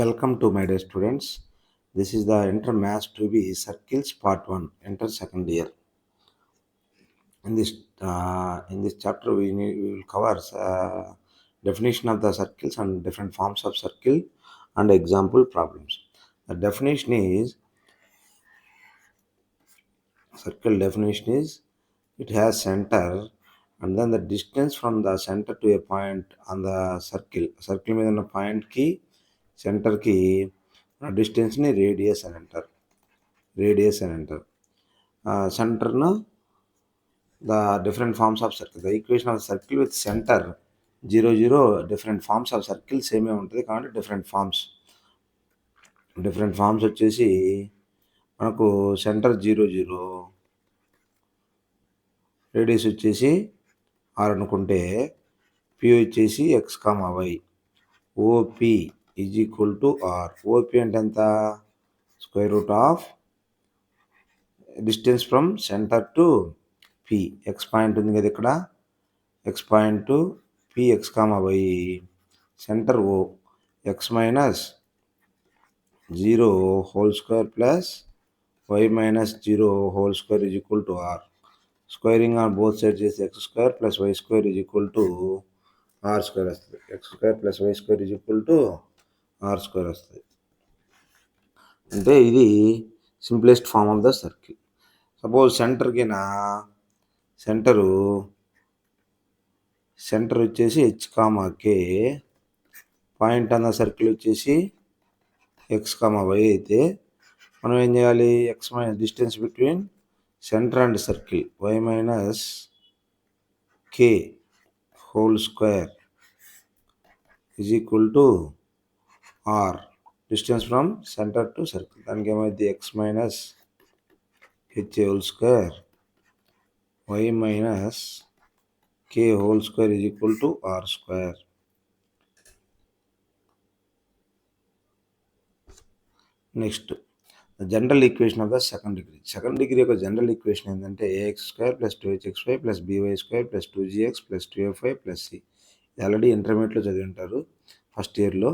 Welcome to my dear students. This is the Inter Maths 2B Circles Part 1, Enter second year. In this chapter, we will cover definition of the circles and different forms of circle and example problems. The definition is circle definition is it has center and then the distance from the center to a point on the circle మీద ఉన్న point కి center కి distance ని radius అని అంటారు. Center the different forms of circle. The equation of circle with center 0, 0, different forms of circle same ఉంటుంది కాబట్టి different forms వచ్చేసి మనకు సెంటర్ 0, 0, రేడియస్ వచ్చేసి r అనుకుంటే p వచ్చేసి x, y, OP is equal to r. OP అంటే ఎంత? Square root of distance from centre to p. x point ఉంది కదా ఇక్కడ, x point to p, x, y, centre O, x minus 0 whole square plus y minus 0 whole square is equal to r. Squaring on both side చేసి x square plus y square is equal to r square వస్తుంది. x square plus y square is equal to r square వస్తుంది. అంటే ఇది simplest form of the circle. Suppose centre వచ్చేసి h, k, point అన్న circle వచ్చేసి x, y అయితే మనం ఏం చేయాలి? x minus distance between centre and circle y minus k whole square is equal to r. Distance from centre to circle దానికి ఏమైంది? x minus h whole square y minus k whole square is equal to r square. Next general equation of the second degree యొక్క general equation ఏంటంటే ax square plus 2hxy plus by square plus 2gx plus 2fy plus c. ఇది already ఇంటర్మీడియట్లో చదివి ఉంటారు first ఇయర్లో.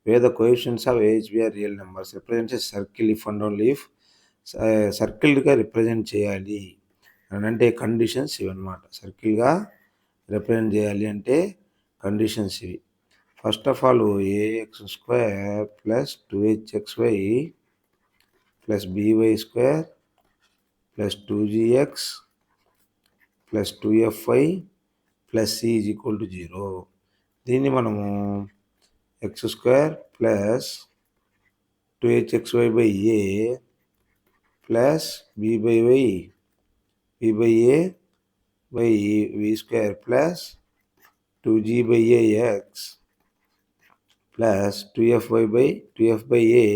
where the coefficients of AHB are real numbers represents a circle if and only if సర్కిల్గా represent చేయాలి అని అంటే conditions ఇవి అనమాట. సర్కిల్గా రిప్రజెంట్ చేయాలి అంటే కండిషన్స్ ఇవి. First of all ax square plus 2hxy plus by square plus 2gx plus 2fy plus c is equal to 0. దీన్ని మనము x square plus 2hxy by a plus b by a by v square plus 2g by ax plus 2f by a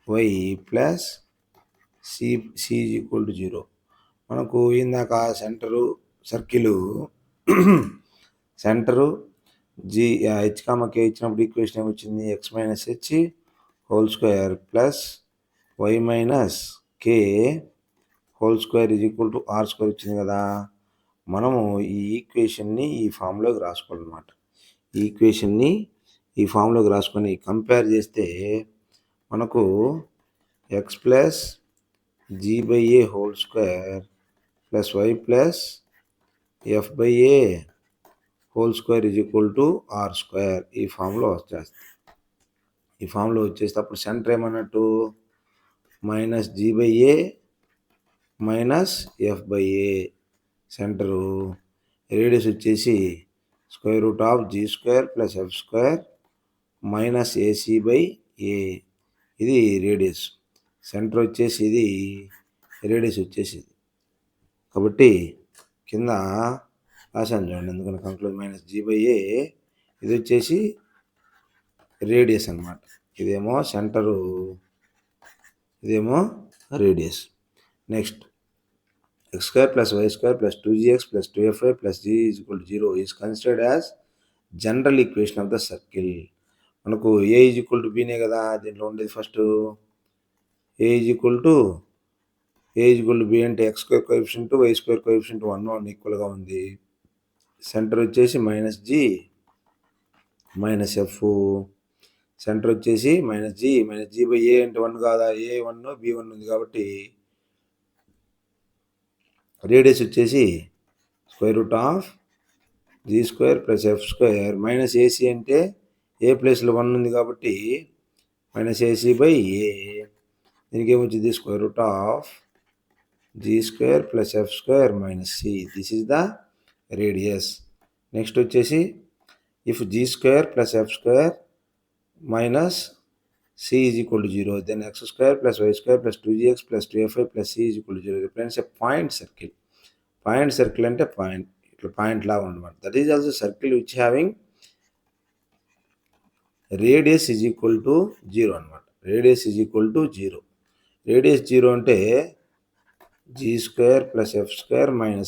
y plus c is equal to 0. మనకు ఇందాక circle centre h, k ఇచ్చినప్పుడు equation ఏమొచ్చింది? x minus h whole square plus y minus k whole square is equal to r square వచ్చింది కదా. మనము ఈ ఈక్వేషన్ని ఈ ఫామ్లోకి రాసుకోవాలన్నమాట. ఈ ఈక్వేషన్ని ఈ ఫామ్లోకి రాసుకొని కంపేర్ చేస్తే మనకు x plus g by a whole square plus y plus f by a whole square is equal to r square ఈ ఫామ్లో వచ్చేస్తే అప్పుడు సెంటర్ ఏమన్నట్టు? Minus g by a minus f by a. Center radius వచ్చేసి square root of g square plus f square minus ac by a. ఇది radius. Center వచ్చేసి ఇది radius వచ్చేసి కాబట్టి కింద రాశాను చూడండి. ఎందుకంటే conclude minus g by a ఇది వచ్చేసి రేడియస్ అనమాట. ఇదేమో సెంటరు, ఇదేమో radius. Next x square plus y square plus 2gx plus 2fy plus g is equal to 0 is considered as general equation of the circle. మనకు a is equal to bనే కదా దీంట్లో ఉండేది. First a is equal to b అంటే x square coefficient y square coefficient 1 ఈక్వల్గా ఉంది. Centre వచ్చేసి minus g minus f centre వచ్చేసి -g/a అంటే 1 కాదా, a1 b1 ఉంది కాబట్టి రేడియస్ వచ్చేసి √g² + f² -ac అంటే ఏ ప్లేస్లో 1 ఉంది కాబట్టి -ac/a. దీనికి ఏమొచ్చింది √g² + f² - c. This is the radius. Next వచ్చేసి if g² + f² - c is equal to 0, then x² + y² + 2gx + 2fy + c is equal to 0 represents a point circle. Point circle అంటే point ఇట్లా point లాగా ఉండమాట. That is also circle which having radius is equal to 0 అనమాట. Radius is equal to 0. Radius 0 అంటే g² + f²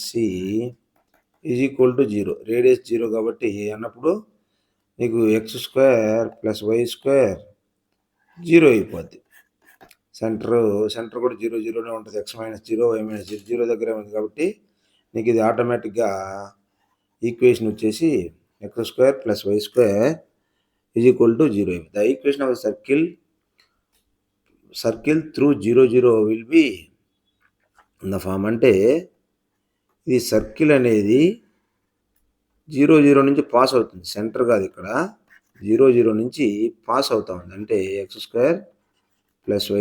- c is equal to 0. Radius 0 కాబట్టి అన్నప్పుడు నీకు x² + y² 0 అయిపోద్ది. సెంటర్ కూడా 0 ఉంటుంది. x - 0 y - 0 0 దగ్గరే ఉంది కాబట్టి నీకు ఇది ఆటోమేటిక్గా ఈక్వేషన్ వచ్చేసి x² + y² is equal to 0. The equation of circle through 0 0 will be in the form. అంటే ఇది సర్కిల్ అనేది 0 0 నుంచి పాస్ అవుతుంది. సెంటర్ కాదు, ఇక్కడ 0 0 నుంచి పాస్ అవుతా ఉంది. అంటే x² + y²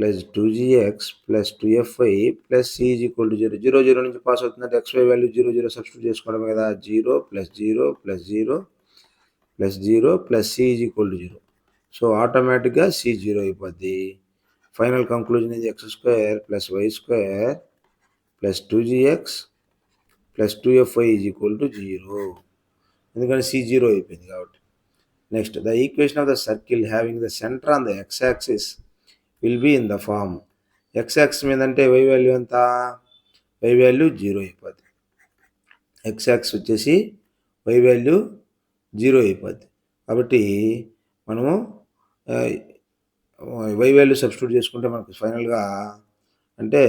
+ 2gx + 2fy + c is equal to 0. 0 0 నుంచి పాస్ అవుతుందంటే xy వాల్యూ 0 0 సబ్స్టిట్యూట్ చేసుకోవడమే కదా. 0 + 0 + 0 + 0 + c is equal to 0. So ఆటోమేటిక్గా c 0 అయిపోద్ది. ఫైనల్ కంక్లూజన్ ఇది x² + y² + 2gx + 2fy is equal to 0. ఎందుకంటే c 0 అయిపోయింది కాబట్టి. Next, the equation of the circle having the center on the x axis will be in the form. X axis మీద అంటే y value ఎంత, y value 0 అయిపోద్ది. x-యాక్సిస్ వచ్చేసి y value 0 అయిపోద్ది. కాబట్టి మనము y వాల్యూ సబ్స్టిట్యూట్ చేసుకుంటే మనకు ఫైనల్గా అంటే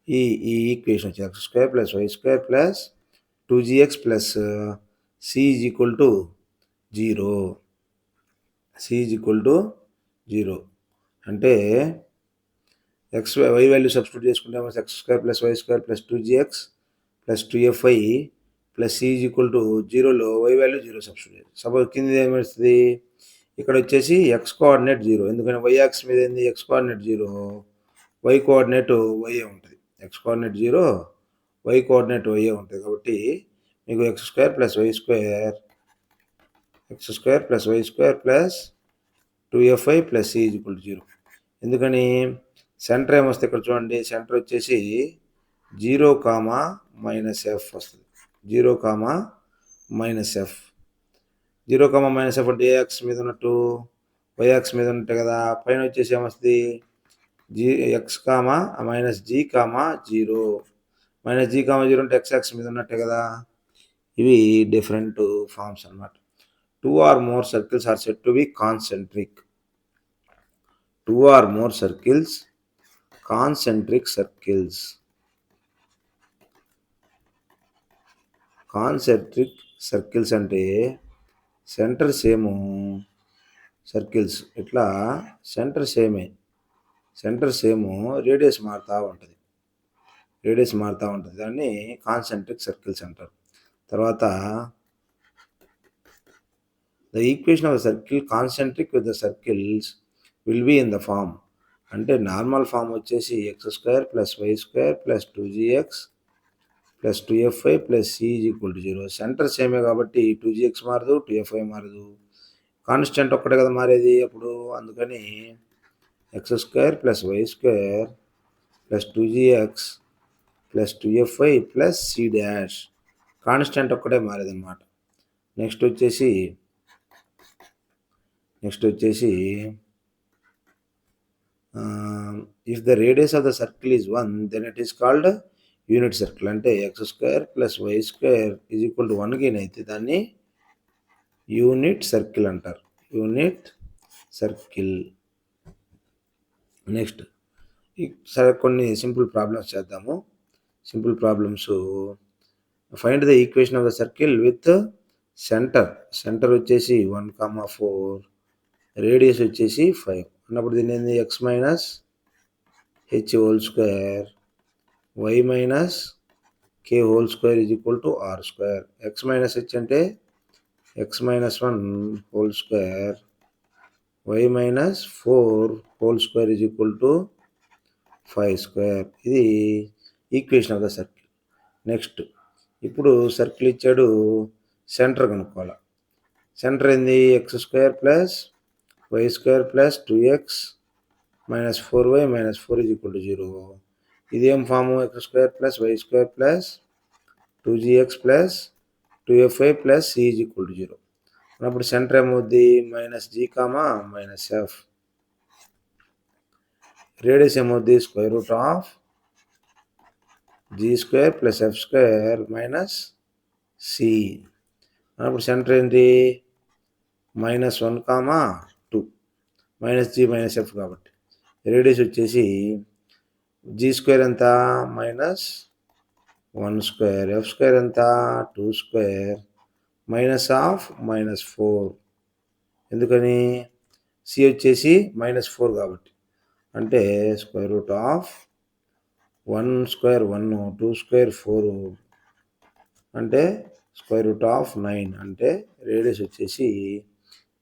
ఈ ఈక్వేషన్ వచ్చి x² + y² + 2gx + c is equal to 0. c is equal to 0 అంటే y వాల్యూ సబ్స్టిట్యూట్ చేసుకుంటే x² + y² + 2gx + 2fy + c is equal to 0లో y value 0 substitute. Suppose కింద ఏమొస్తుంది, ఇక్కడ వచ్చేసి x కోఆర్డినేట్ 0, ఎందుకంటే y యాక్సిస్ మీద ఏంది x coordinate 0, y coordinate y ఉంటుంది. x coordinate 0, y coordinate y ఉంటుంది. కాబట్టి మీకు x² + y² + 2fy + c is equal to 0. ఎందుకని సెంటర్ ఏమొస్తుంది ఇక్కడ చూడండి, సెంటర్ వచ్చేసి 0, -f వస్తుంది. 0, -f. 0, -f అంటే ఏ యాక్సిస్ మీద ఉన్నట్టు, y యాక్సిస్ మీద ఉన్నట్టే కదా. పైన వచ్చేసి ఏమొస్తుంది x, -g, 0. -g, 0 అంటే x యాక్సిస్ మీద ఉన్నట్టే కదా. ఇవి డిఫరెంట్ ఫార్మ్స్ అన్నమాట. 2 or more circles are said to be concentric. 2 or more circles, concentric circles. Concentric circles అంటే సెంటర్ సేమ్ సర్కిల్స్. ఇట్లా సెంటర్ సేమ్ రేడియస్ మారుతూ ఉంటుంది. దాన్ని కాన్సెంట్రిక్ సర్కిల్స్ అంటారు. తర్వాత the equation of the circle concentric with the circles will be in the form. అంటే normal form వచ్చేసి x² + y² + 2gx + 2fy + c is equal to 0. Centre సేమే కాబట్టి 2gx మారదు, 2fy మారదు. కాన్స్టెంట్ ఒక్కటే కదా మారేది అప్పుడు. అందుకని x² + y² + 2gx + 2fy + c'. Constant ఒక్కటే మారేది అనమాట. నెక్స్ట్ వచ్చేసి if the radius of the circle is 1, then it is called unit circle. అంటే x² + y² is equal to 1 గెయిన్ అయితే దాన్ని యూనిట్ సర్కిల్ అంటారు. Unit circle. నెక్స్ట్, సరే కొన్ని సింపుల్ ప్రాబ్లమ్స్ చేద్దాము. Simple problems. Find the equation of the circle with centre వచ్చేసి 1,4, radius వచ్చేసి 5 అన్నప్పుడు దీన్ని ఏంది x minus h whole square y minus k whole square is equal to r square. X minus h అంటే x minus 1 whole square y minus 4 whole square is equal to 5 square. ఇది equation of the circle. Next ఇప్పుడు circle ఇచ్చాడు, center కనుక్కోవాలి. Center ఏంది x square plus y square plus 2x minus 4y minus 4 is equal to 0. ఇదేం form x square plus y square plus 2gx plus 2fy plus c is equal to 0 అన్నప్పుడు center ఏమవుద్ది minus g comma minus f. Radius ఏమవుద్ది square root of g square plus f square minus c. అప్పుడు center ఏంటి minus 1 comma 2 minus G minus F కాబట్టి radius వచ్చేసి G square ఎంత minus 1 square F square ఎంత 2 square minus of minus 4. ఎందుకని C వచ్చేసి minus 4 కాబట్టి అంటే square root of 1 square 1 2 square 4 అంటే స్క్వేర్ రూట్ ఆఫ్ 9 అంటే రేడియస్ వచ్చేసి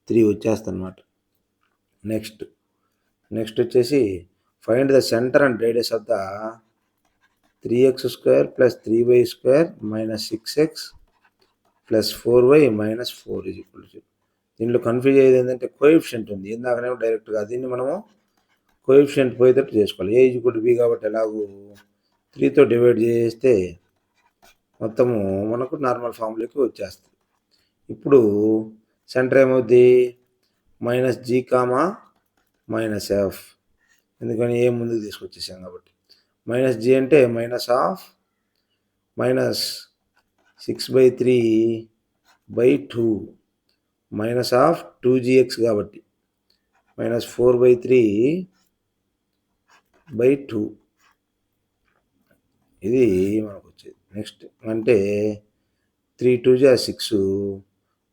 3 వచ్చేస్తుంది అనమాట. నెక్స్ట్ వచ్చేసి find the centre and radius of the 3x square plus 3y square minus 6x plus 4y minus 4 is equal to 0. దీంట్లో confuse అయ్యేది ఏంటంటే coefficient ఉంది, ఇందాకనేమో డైరెక్ట్గా దీన్ని మనము కోఎఫిషియంట్ పోయేటట్టు చేసుకోవాలి. ఏ ఈజ్ ఈక్వల్ టు బి కాబట్టి ఎలాగూ 3తో డివైడ్ చేస్తే మొత్తము మనకు నార్మల్ ఫామ్లోకి వచ్చేస్తుంది. ఇప్పుడు సెంటర్ ఏమవుద్ది minus g comma minus f, ఎందుకని ఏ ముందుకు తీసుకొచ్చేసాం కాబట్టి. మైనస్ జీ అంటే minus of minus 6/3/2 minus of 2gx కాబట్టి మైనస్ 4/3/2 ఇది మనకు వచ్చేది. నెక్స్ట్ అంటే 3 2 6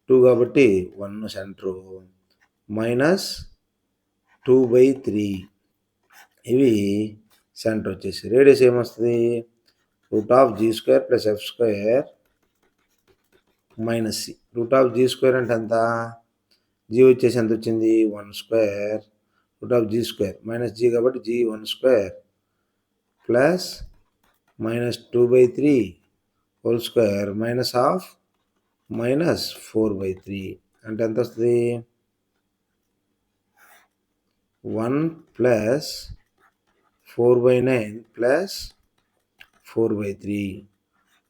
2 కాబట్టి 1 సెంటరు మైనస్ 2/3 ఇవి సెంటర్ వచ్చేసి. రేడియస్ ఏమొస్తుంది root of g square plus f square minus c. Root of g square అంటే ఎంత జీ వచ్చేసి ఎంత వచ్చింది 1 square root of g square minus g కాబట్టి g 1 square plus minus 2/3 whole square minus of minus 4/3 అంటే ఎంత వస్తుంది 1 ప్లస్ 4/9 ప్లస్ 4/3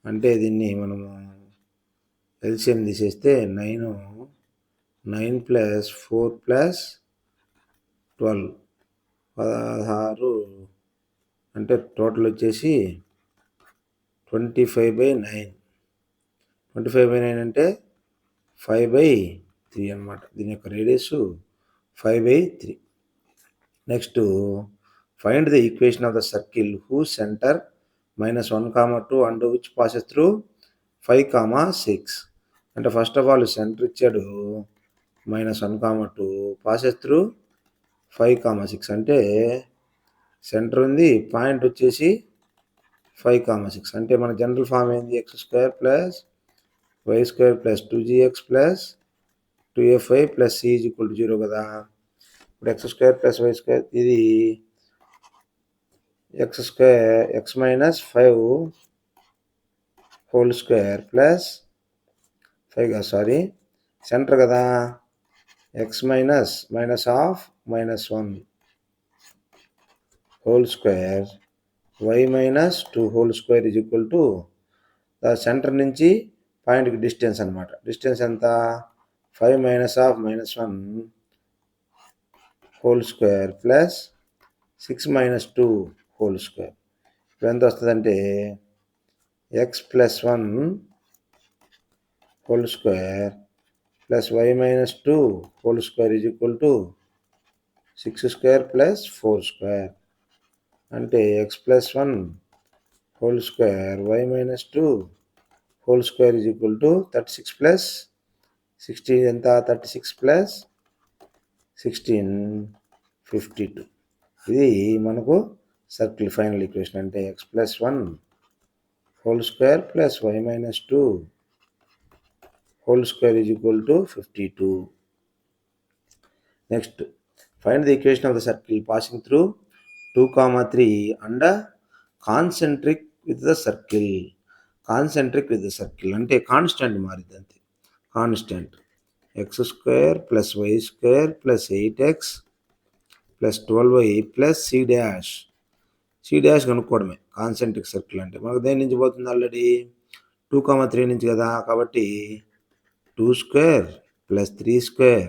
అంటే దీన్ని మనము ఎల్సిఎం తీసేస్తే 9 ప్లస్ 4 ప్లస్ 12 16 అంటే టోటల్ వచ్చేసి 25/9. 25/9 అంటే 5/3 అనమాట. దీని యొక్క radius 5/3. Next find the equation of the circle who centre -1, 2 and which passes through 5, 6. అంటే ఫస్ట్ ఆఫ్ ఆల్ సెంటర్ ఇచ్చాడు -1, 2 పాసెస్ త్రూ 5, 6 అంటే సెంటర్ ఉంది, పాయింట్ వచ్చేసి 5, 6 అంటే మన జనరల్ ఫామ్ ఏంది x square plus y square plus 2gx plus 2fy plus c is equal to 0 కదా. ఇప్పుడు x square plus y square ఇది x minus 5 whole square plus 5 center కదా x minus of -1 whole square y minus 2 whole square is equal to center నుంచి పాయింట్కి distance అనమాట. Distance ఎంత 5 minus of -1 whole square plus 6 minus 2 whole square. ఇప్పుడు ఎంత వస్తుందంటే x plus 1 whole square plus y minus 2 whole square is equal to 6 square plus 4 square అంటే x plus 1 whole square y minus 2 whole square is equal to 36 plus 16 ఎంత 36 plus 16 52. ఇది మనకు circle final equation అంటే x+1 whole square plus y-2 whole square is equal to 52. Next find the equation of the circle passing through 2, 3 and concentric with the circle. Concentric with the circle అంటే constant మారిద్ది అంతే. Constant x² + y² + 8x + 12y + c' కనుక్కోవడమే concentric circle అంటే. మనకు దేని నుంచి పోతుంది already 2, 3 నుంచి కదా, కాబట్టి 2² + 3²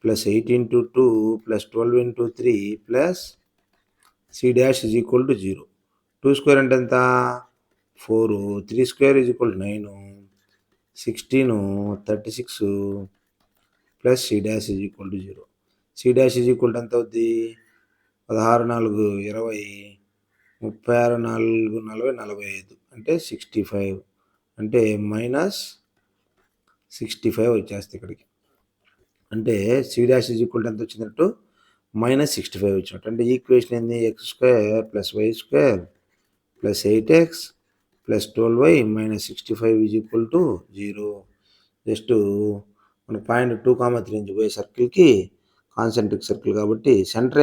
+ 8 × 2 + 12 × 3 + c' ఈజ్ ఈక్వల్ టు 0. 2² అంటే ఎంత 4, 3² 9, 16, 36 + c' is equal to 0. c' is equal to ఎంత అవుద్ది 16, 4, 20, 36, 4, 40, 45 అంటే 65 అంటే -65 వచ్చేస్తుంది ఇక్కడికి. అంటే c' ఈజ్ ఈక్వల్ టు ఎంత వచ్చినట్టు -65 వచ్చినట్టు. అంటే ఈక్వేషన్ ఏంది x² + y² + 8x + 12y - 65 is equal to 0. Just మన పాయింట్ 2, 3 నుంచి పోయే సర్కిల్కి కాన్సెంట్రిక్ సర్కిల్ కాబట్టి సెంటర్